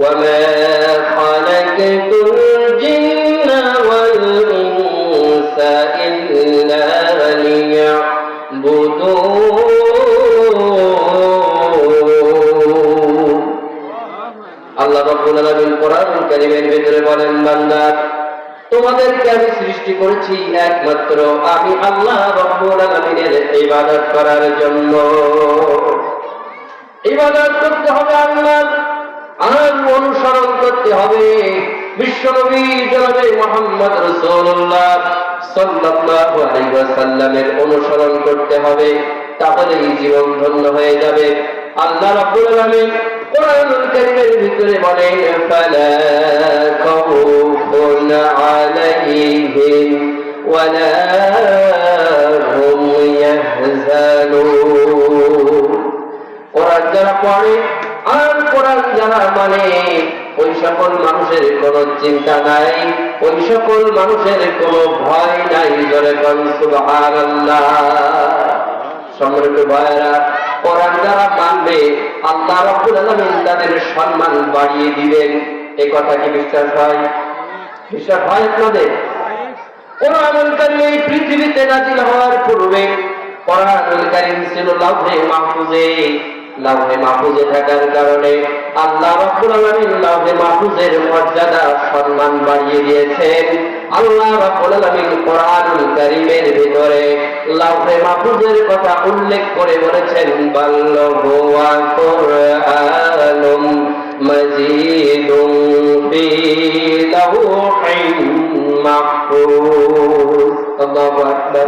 وما خلقت الجن والإنس إلا ليعبدون আল্লাহ রাব্বুল আলামিন কোরআনুল কারীমের ভিতরে বলেন, বান্দা তোমাদেরকে আমি সৃষ্টি করেছি একমাত্র আমি আল্লাহ রাব্বুল আলামিনের ইবাদত করার জন্য। ইবাদত করতে হবে আল্লাহ, আর অনুসরণ করতে হবে বিশ্বনবী জনাবে মুহাম্মদ রাসূলুল্লাহ সাল্লাল্লাহু আলাইহি ওয়াসাল্লামের অনুসরণ করতে হবে, তাহলেই জীবন ধন্য হয়ে যাবে। আল্লাহ রাব্বুল আলামিন কোরআনুল কারীমের ভিতরে বলেন, ফালা খাউফুন আলাইহিম ওয়ালা হুম ইয়াহজানুন। কোরআন যারা পড়ে আর কোরআন যারা মানে ওই সকল মানুষের কোনো চিন্তা নাই, ওই সকল মানুষের কোনো ভয় নাই। জোরে কোন সুবহানাল্লাহ। সম্মানিত ভাইরা, কোরআন যারা মানবে আল্লাহ রাব্বুল আলামিন তাদের সম্মান বাড়িয়ে দিবেন। এই কথা কি বিশ্বাস হয়? বিশ্বাস হয় আপনাদের? কোরআনুল কারীম এই পৃথিবীতে নাযিল হওয়ার পূর্বে কোরআনুল কারীম ছিল লাউহে মাহফুজে। লাউহে মাহফুজে থাকার কারণে আল্লাহ রাব্বুল আলামিন লাউহে মাহফুজের মর্যাদা সম্মান বাড়িয়ে দিয়েছেন। আল্লাহ রাব্বুল আলামিন কোরআনুল কারীমের ভিতরে লাউহে মাহফুজের কথা উল্লেখ করে বলেছেন, বাল্লাহু ওয়া কুরআনুম মাজিদুন ফি লাউহিন মাহফুজ। আল্লাহু আকবার।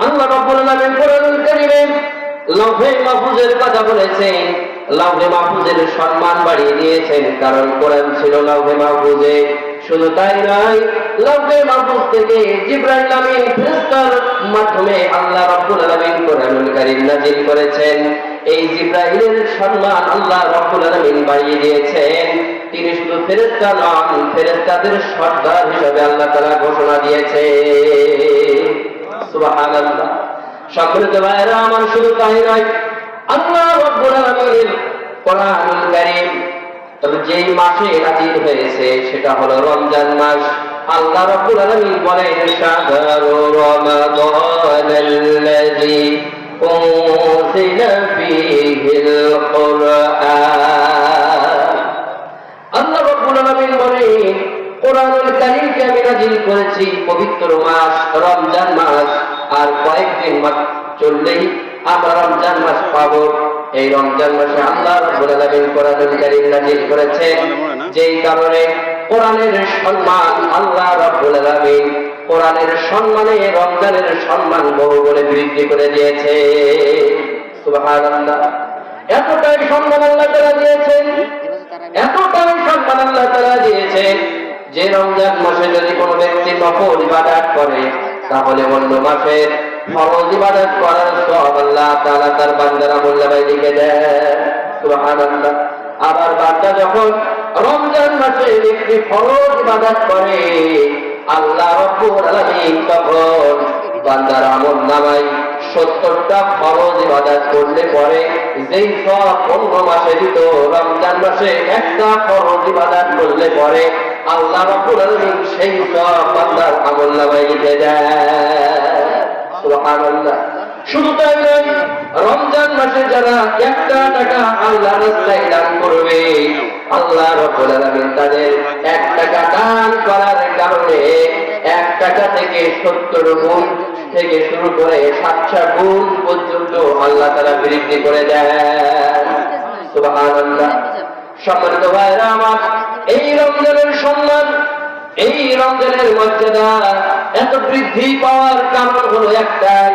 আল্লাহ রাব্বুল আলামিন কোরআনুল কারীমে লাউহে মাহফুজের কথা বলেছেন, লাউহে মাহফুজের সম্মান বাড়িয়ে দিয়েছেন, কারণ কোরআন ছিল লাউহে মাহফুজে। শুধু তাই নয়, লাউহে মাহফুজ থেকে জিবরাইল আমিন ফেরেশতার মাধ্যমে আল্লাহ রাব্বুল আলামিন কোরআনুল কারীম নাযিল করেছেন। এই জিবরাইলের সম্মান আল্লাহ রাব্বুল আলামিন বাড়িয়ে দিয়েছেন। তিনি শুধু ফেরেশতা নন, ফেরেশতাদের সর্দার হিসেবে আল্লাহ তাআলা ঘোষণা দিয়েছে। সুবহানাল্লাহ। সম্মানিত ভাইরা আমার, শুধু তাই নয়, আল্লাহ রাব্বুল আলামিন কোরআনুল কারীম তবে যেই মাসে নাযিল হয়েছে সেটা হলো রমজান মাস। আল্লাহ রাব্বুল আলামিন বলেন, শাহরু রমাদানাল্লাযী উনজিলা ফীহিল কুরআন। আল্লাহ রাব্বুল আলামিন বলেন, কোরআনুল কারীমকে আমি নাযিল করেছি পবিত্র মাস রমজান মাস। আর কয়েকদিন চললেই আমরা রমজান মাস পাবো। এই রমজান মাসে আল্লাহ রাব্বুল আলামিন কোরআনুল কারীম নাযিল করেছেন, যেই কারণে কোরআনের সম্মান আল্লাহ রাব্বুল আলামিন কোরআনের সম্মানে রমজানের সম্মান বহু বলে বৃদ্ধি করে দিয়েছে। সুবহানাল্লাহ। এতটাই সম্মান আল্লাহ তাআলা দিয়েছেন, এতটাই সম্মান আল্লাহ তাআলা দিয়েছেন যে রমজান মাসে যদি কোনো ব্যক্তি নফল ইবাদত করে, তাহলে অন্য মাসের ফরজ ইবাদত করার সওয়াব আল্লাহ তাআলা তার বান্দার আমলনামায় লিখে দেন। সুবহানাল্লাহ। আবার বান্দা যখন রমজান মাসে একটি ফরজ ইবাদত করে, আল্লাহ রাব্বুল আলামিন তখন বান্দার আমলনামায় 70টা ফরজ ইবাদত করলে পরে যেই সওয়াব অন্য মাসে দিত, রমজান মাসে একটা ফরজ ইবাদত করলে পরে আল্লাহ রাব্বুল আলামিন সেই সওয়াব বান্দার আমলনামায় লিখে দেন। সুবহানাল্লাহ। শুধু তাই নয়, রমজান মাসে যারা 1 টাকা আল্লাহর রাস্তায় দান করবে, আল্লাহ রাব্বুল আলামিন তাদের 1 টাকা দান করার কারণে 1 টাকা থেকে 70 গুণ থেকে শুরু করে 700 গুণ পর্যন্ত আল্লাহ তাআলা বৃদ্ধি করে দেন। সুবহানাল্লাহ। সম্মানিত ভাইরা আমার, এই রমজানের সম্মান, এই রমজানের মর্যাদা এত বৃদ্ধি পাওয়ার কারণ হলো একটাই,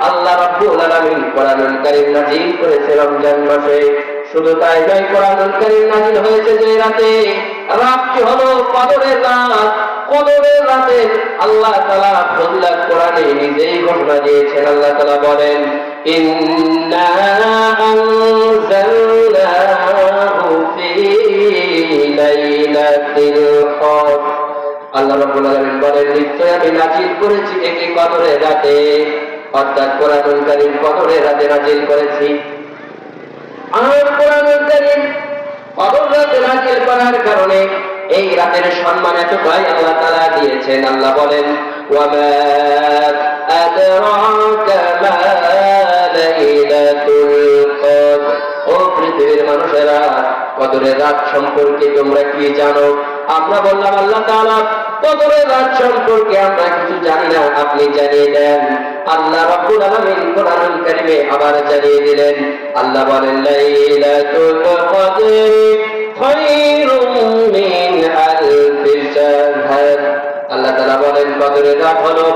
আল্লাহ রাব্বুল আলামিন কোরআনুল কারীম নাযিল করেছে রমজান মাসে। শুধু তাই নয়, কোরআনুল কারীম নাযিল হয়েছে যে রাতে, রাতটি হলো কদরের রাত। কদরের রাতে আল্লাহ তাআলা ফজিলত কোরআনে নিজেই ঘোষণা দিয়েছেন। আল্লাহ তাআলা বলেন, ইন্না আনজালনাহু ফী লাইলাতিল কদর। আল্লাহ রাব্বুল আলামিন বলেন, নিশ্চয় আমি নাযিল করেছি একে কদরের রাতে, অর্থাৎ কোরআনুল কারীম কদরের রাতে নাযিল করেছি। আর কোরআনুল কারীম কদর রাতে নাজিল করার কারণে এই রাতের সম্মান এতটাই আল্লাহ তাআলা দিয়েছেন। আল্লাহ বলেন, ওয়ামা আদরাকা মা লাইলাতুল কদর। ও পৃথিবীর মানুষেরা, কদরের রাত সম্পর্কে তোমরা কি জানো? আমরা বললাম, আল্লাহ তাআলা কদরের রাত সম্পর্কে আমরা কিছু জানি না, আপনি জানিয়ে দেন। আল্লাহ রাব্বুল আলামিন কোরআনুল কারীমে আবার জানিয়ে দিলেন। আল্লাহ বলেন, লাইলাতুল কদরি খায়রুম মিন আলফি শাহর। আল্লাহ তাআলা বলেন, কদরের রাত হলো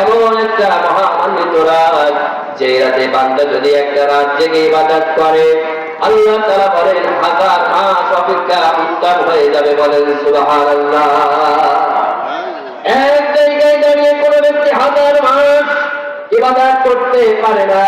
এমন একটা মহামান্বিত রাত, যে রাতে বান্দা যদি একটা রাত জেগে ইবাদত করে, আল্লাহ তাআলা বলেন 1000 মাস অপেক্ষা উত্তম হয়ে যাবে। বলেন সুবহানাল্লাহ। এক জায়গায় দাঁড়িয়ে কোনো ব্যক্তি 1000 মাস ইবাদত করতে পারে না।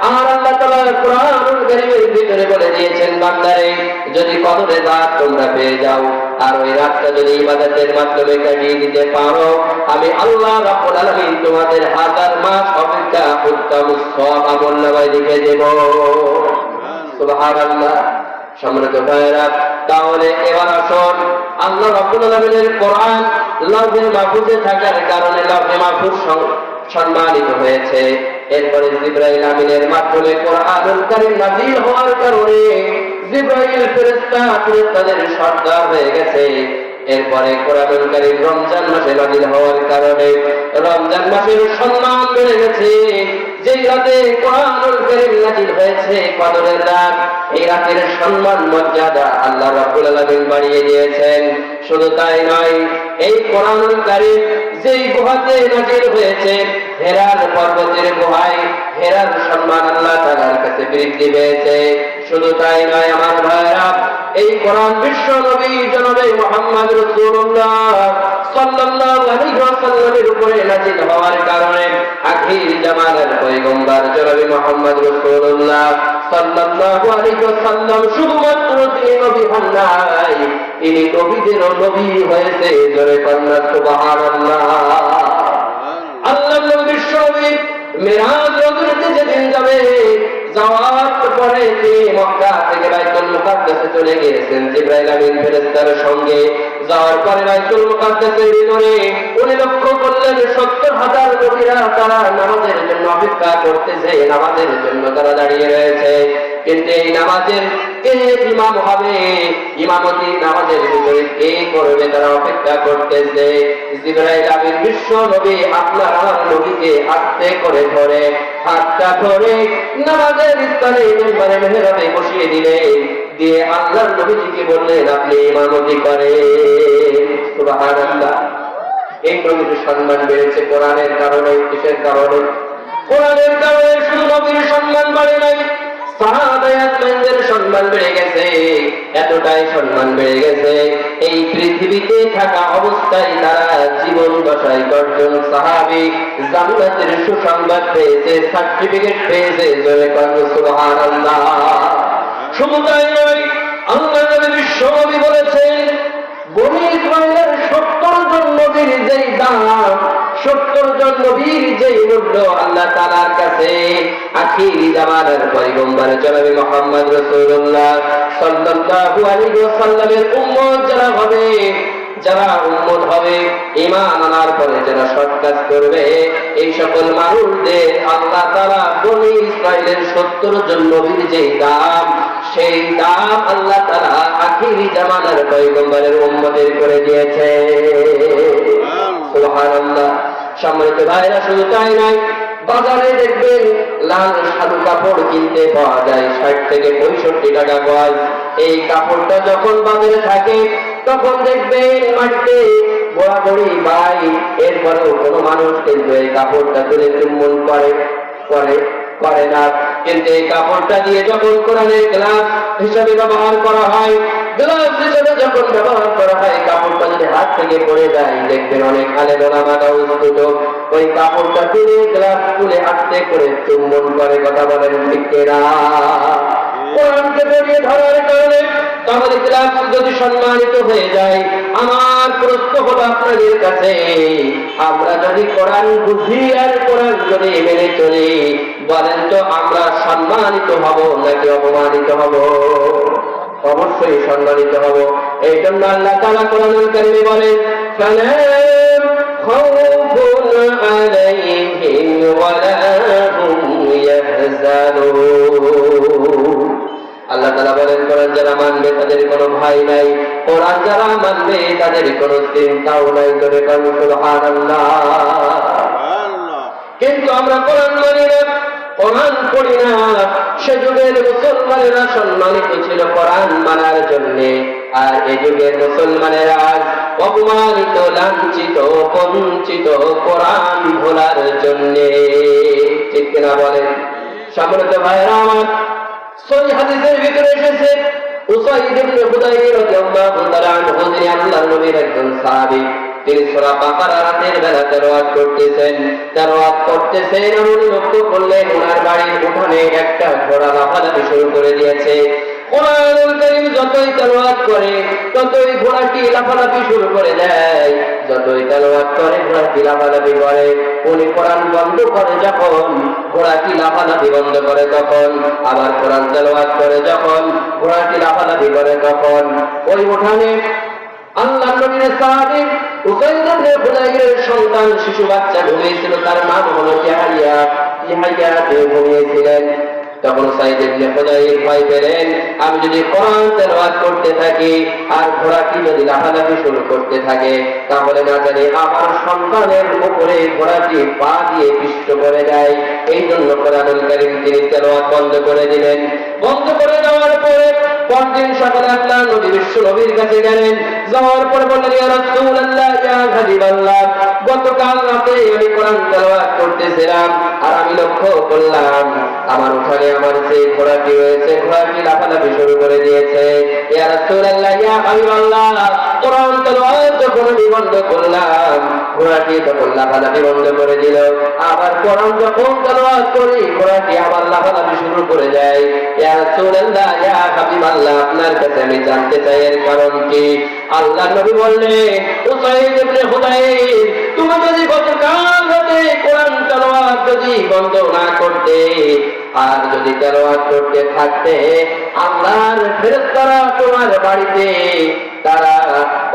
আর আল্লাহ তাআলা কোরআনুল কারীমের ভিতরে বলে দিয়েছেন, বান্দারে যদি কদরের রাত তোমরা পেয়ে যাও আর ওই রাতটা যদি ইবাদতের মাধ্যমে কাটিয়ে দিতে পারো, আমি আল্লাহ রাব্বুল আলামিন তোমাদের 1000 মাস অপেক্ষা উত্তম সওয়াব আমলনামায় লিখে দেব। সুবহানাল্লাহ। সম্মানিত ভাইরা, তাহলে এবার আসুন, আল্লাহ রাব্বুল আলামিনের কোরআন লাউহে মাহফুজে থাকার কারণে লাউহে মাহফুজ সম্মানিত হয়েছে। এরপরে জিবরাইল আমিনের মাধ্যমে কোরআনুল কারীম নাযিল হওয়ার কারণে জিবরাইল ফেরেশতাদের সর্দার হয়ে গেছে। এরপরে কোরআনুল কারীম রমজান মাসে নাযিল হওয়ার কারণে রমজান মাসের সম্মান বেড়ে গেছে। যেই রাতে কোরআনুল কারীম নাযিল হয়েছে, কদরের রাত, এই রাতের সম্মান মর্যাদা আল্লাহ রাব্বুল আলামিন বাড়িয়ে দিয়েছেন। শুধু তাই নয়, এই কোরআনুল কারীম যেই গুহাতে নাযিল হয়েছে, হেরার পর্বতের গুহায়, হেরার সম্মান আল্লাহ তাআলার কাছে বৃদ্ধি পেয়েছে। শুধু তাই নয় আমার ভাইরা, এই কোরআন বিশ্ব নবী জনাবে মুহাম্মদ রাসূলুল্লাহ সাল্লাল্লাহু আলাইহি ওয়াসাল্লামের উপরে নাযিল হওয়ার কারণে আখির জামানার পয়গম্বর জনাবে মুহাম্মদ রাসূলুল্লাহ সাল্লাল্লাহু আলাইহি ওয়াসাল্লাম শুধুমাত্র তিনি নবী হন নাই, তিনি নবীদেরও নবী হয়েছে। জোরে বলুন সুবহানাল্লাহ। আল্লাহ বিশ্ব নবী মিরাজ রজনীতে যেদিন যাবে, যাওয়ার পরে তিনি মক্কা থেকে বাইতুল মুকাদ্দাসে চলে গিয়েছেন জিবরাইল আমিন ফেরেশতার সঙ্গে। যাওয়ার পরে বাইতুল মুকাদ্দাসের ভিতরে উনি লক্ষ্য করলেন 70,000 নবীরা তারা নামাজের জন্য অপেক্ষা করতেছে, নামাজের জন্য তারা দাঁড়িয়ে রয়েছে। কিন্তু এই নামাজের কে ইমাম হবে, ইমামতি নামাজের ভিতরে কে করবে, তারা অপেক্ষা করতেছে। জিবরাইল আমিন বিশ্ব নবী আপনার আমার নবীকে আস্তে করে ধরে, হাতটা ধরে নামাজের স্থানে মিম্বরে মেহরাবে বসিয়ে দিলেন। দিয়ে আল্লাহর নবীজিকে বললেন, আপনি ইমামতি করেন। সুবহানাল্লাহ। এই নবীর সম্মান বেড়েছে কোরআনের কারণে। কিসের কারণে? কোরআনের কারণে। শুধু নবীর সম্মান বাড়ে নাই, সাহাবায়ে-কেরামের সম্মান বেড়ে গেছে। এতটাই সম্মান বেড়ে গেছে, এই পৃথিবীতে থাকা অবস্থায় তারা জীবন দশায় 10 জন সাহাবী জান্নাতের সুসংবাদ পেয়েছে, সার্টিফিকেট পেয়েছে। জোরে বলুন সুবহানাল্লাহ। শুধু তাই নয়, আল্লাহ নবী বিশ্ব নবী বলেছেন, বনী ইসরাঈলের 70 জন নবীর যেই দাম, 70 জন নবীর যেই মূল্য আল্লাহ তাআলার কাছে, আখির জামানার পয়গম্বর জনাবে মুহাম্মদ রাসূলুল্লাহ সাল্লাল্লাহু আলাইহি ওয়াসাল্লামের উম্মত যারা হবে, যারা উম্মত হবে, ঈমান আনার পরে যারা সৎ কাজ করবে, এই সকল মানুষদের আল্লাহ তাআলা বনী ইসরাঈলের 70 জন নবীর যেই দাম, সেই দাম আল্লাহ তাআলা আখির জামানার পয়গম্বরের উম্মতের করে দিয়েছে। সুবহানাল্লাহ। সম্মানিত ভাইরা, শুধু তাই নয়, বাজারে দেখবেন লাল সাদু কাপড় কিনতে পাওয়া যায় 60 থেকে 65 টাকা গজ। এই কাপড়টা যখন বাজারে থাকে তখন দেখবেন মাটিতে বড়াবড়ি ভাই, এরপরেও কোনো মানুষ কিন্তু এই কাপড়টা তুলে চুম্বন করে না। কিন্তু এই কাপড়টা দিয়ে যখন কোরআনের গ্লাস হিসাবে ব্যবহার করা হয়, গ্লাস হিসাবে যখন ব্যবহার করা হয়, কাপড়টা যদি হাত থেকে পড়ে যায়, দেখবেন অনেক আলেম ওলামারা উদ্যত ওই কাপড়টা তুলে গ্লাস তুলে আস্তে করে চুম্বন করে। কথা বলেন ঠিক কিনা? কোরআনকে জড়িয়ে ধরার কারণে আমাদের গ্লাস যদি সম্মানিত হয়ে যায়, আমার প্রশ্ন হলো আপনাদের কাছে, আমরা যদি কোরআন বুঝি আর কোরআন যদি মেনে চলি, বলেন তো আমরা সম্মানিত হব নাকি অপমানিত হব? অবশ্যই সম্মানিত হব। এই জন্য আল্লাহ তাআলা কোরআনুল কারীমে বলেন, ফালা খাউফুন আলাইহিম ওয়ালা হুম ইয়াহজানুন। আল্লাহ তাআলা বলেন, কোরআন যারা মানবে তাদের কোনো ভয় নাই, কোরআন যারা মানবে তাদের কোনো চিন্তাও নাই। জোরে বলুন সুবহানাল্লাহ। কিন্তু আমরা কোরআন মানি না, কোরআন পড়ি না। সে যুগের মুসলমানেরা সম্মানিত ছিল কোরআন মানার জন্য, আর এ যুগের মুসলমানেরা অপমানিত, লাঞ্ছিত, বঞ্চিত কোরআন ভোলার জন্য। ঠিক কিনা বলেন? সম্মানিত ভাইরা আমার, সহিহ হাদিসের ভিতরে এসেছে, উসাইদ ইবনে হুদাইর রাদিয়াল্লাহু তাআলা আনহু, যিনি আল্লাহর নবীর একজন সাহাবী, তিনি সূরা বাকারা রাতের বেলা তেলাওয়াত করতেছেন। উনি লক্ষ্য করলেন ওনার বাড়ির উঠানে একটা ঘোড়া লাফালাফি শুরু করে দিয়েছে। কোরআনুল কারীম যতই তেলাওয়াত করে ততই ঘোড়াটি লাফালাফি শুরু করে দেয়, যতই তেলাওয়াত করে ঘোড়াটি লাফালাফি করে। উনি কোরআন বন্ধ করে যখন, ঘোড়াটি লাফালাফি বন্ধ করে তখন, আবার কোরআন তেলাওয়াত করে যখন, ঘোড়াটি লাফালাফি করে তখন। ওই উঠানে আল্লাহর নবীর সাহাবী উসাইদ ইবনে হুদাইরের সন্তান শিশু বাচ্চা ঘুমিয়েছিল, তার নাম হলো ইয়াহইয়া। ইয়াহইয়া ঘুমিয়েছিলেন। তখন উসাইদ ইবনে হুদাইর ভয় পেলেন, আমি যদি কোরআন তেলাওয়াত করতে থাকি আর ঘোড়াটি যদি লাফালাফি শুরু করতে থাকে, তাহলে না জানি আমার সন্তানের উপরে ঘোড়াটি পা দিয়ে পিষ্ট করে যায়। এই জন্য কোরআনুল কারীম তিনি তেলাওয়াত বন্ধ করে দিলেন। বন্ধ করে দেওয়ার পরে পরদিন সকালে আল্লাহ নবী বিশ্ব নবীর কাছে গেলেন। যাওয়ার পরে বললেন, ইয়া রাসূলুল্লাহ, ইয়া হাবিবাল্লাহ, গতকাল রাতে আমি কোরআন তেলাওয়াত করতেছিলাম, আর আমি লক্ষ্য করলাম আমার উঠানে আমার যে ঘোড়াটি রয়েছে, ঘোড়াটি লাফালাফি শুরু করে দিয়েছে। ইয়া রাসূলুল্লাহ, ইয়া হাবিবাল্লাহ, কোরআন তেলাওয়াত যখন আমি বন্ধ করলাম, ঘোড়াটি তখন লাফালাফি বন্ধ করে দিল। আবার কোরআন যখন তেলাওয়াত করি, ঘোড়াটি আবার লাফালাফি শুরু করে দেয়। ইয়া রাসূলুল্লাহ, ইয়া হাবিবাল্লাহ, আপনার কাছে আমি জানতে চাই এর কারণ কি? আল্লাহর নবী বললেন, উসাইদ ইবনে হুদাইর, তুমি যদি গতকাল রাতে কোরআন তেলাওয়াত যদি বন্ধ না করতে আর যদি তেলাওয়াত করতে থাকতে, আল্লাহর ফেরেশতারা তোমার বাড়িতে তারা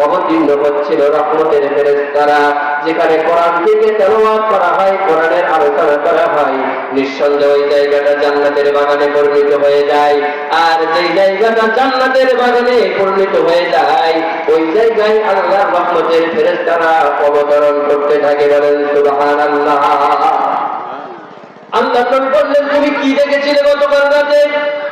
অবতীর্ণ হচ্ছিল, রহমতের ফেরেশতারা। যেখানে কোরআন থেকে তেলাওয়াত করা হয়, কোরআনের আলোচনা করা হয়, নিঃসন্দেহে ওই জায়গাটা জান্নাতের বাগানে পরিণত হয়ে যায়। আর যেই জায়গাটা জান্নাতের বাগানে পরিণত হয়ে যায়, ওই জায়গায় আল্লাহর রহমতের ফেরেশতারা অবতরণ করতে থাকে। বলেন সুবহানাল্লাহ। আল্লাহ নবী বললেন, তুমি কি দেখেছিলে গতকাল রাতে?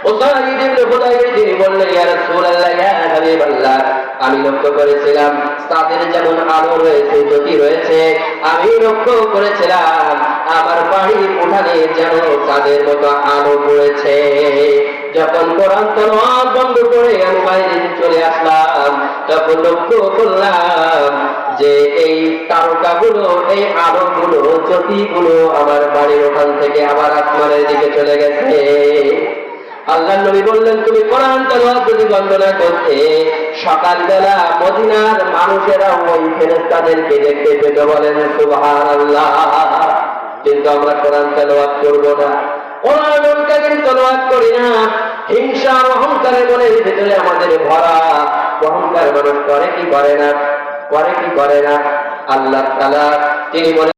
উসাইদ ইবনে হুদাইর তিনি বললেন, ইয়া রাসূলুল্লাহ, ইয়া হাবিবাল্লাহ, আমি লক্ষ্য করেছিলাম তাদের যেমন আলো রয়েছে, জ্যোতি রয়েছে, আমি লক্ষ্য করেছিলাম আমার বাড়ির উঠানে যেন চাঁদের মতো আলো পড়েছে। যখন কোরআন তেলাওয়াত বন্ধ করে আমি বাইরে চলে আসলাম, তখন লক্ষ্য করলাম যে এই তারকাগুলো, এই আলোগুলো, জ্যোতিগুলো আমার বাড়ির ওখান থেকে আবার আসমানের দিকে চলে গেছে। আল্লাহর নবী বললেন, তুমি কোরআন তেলাওয়াত যদি বন্ধ না করতে, সকালবেলা মদিনার মানুষেরা ওই ফেরেশতাদেরকে দেখতে পেত। বলেন সুবহানাল্লাহ। কিন্তু আমরা কোরআন তেলাওয়াত করব না, কোরআনুল কারীম তেলাওয়াত করি না। হিংসা আর অহংকারের মনের ভিতরে আমাদের ভরা। অহংকার মানুষ করে কি করে না? করে কি করে না? আল্লাহ তাআলা তিনি বলেন,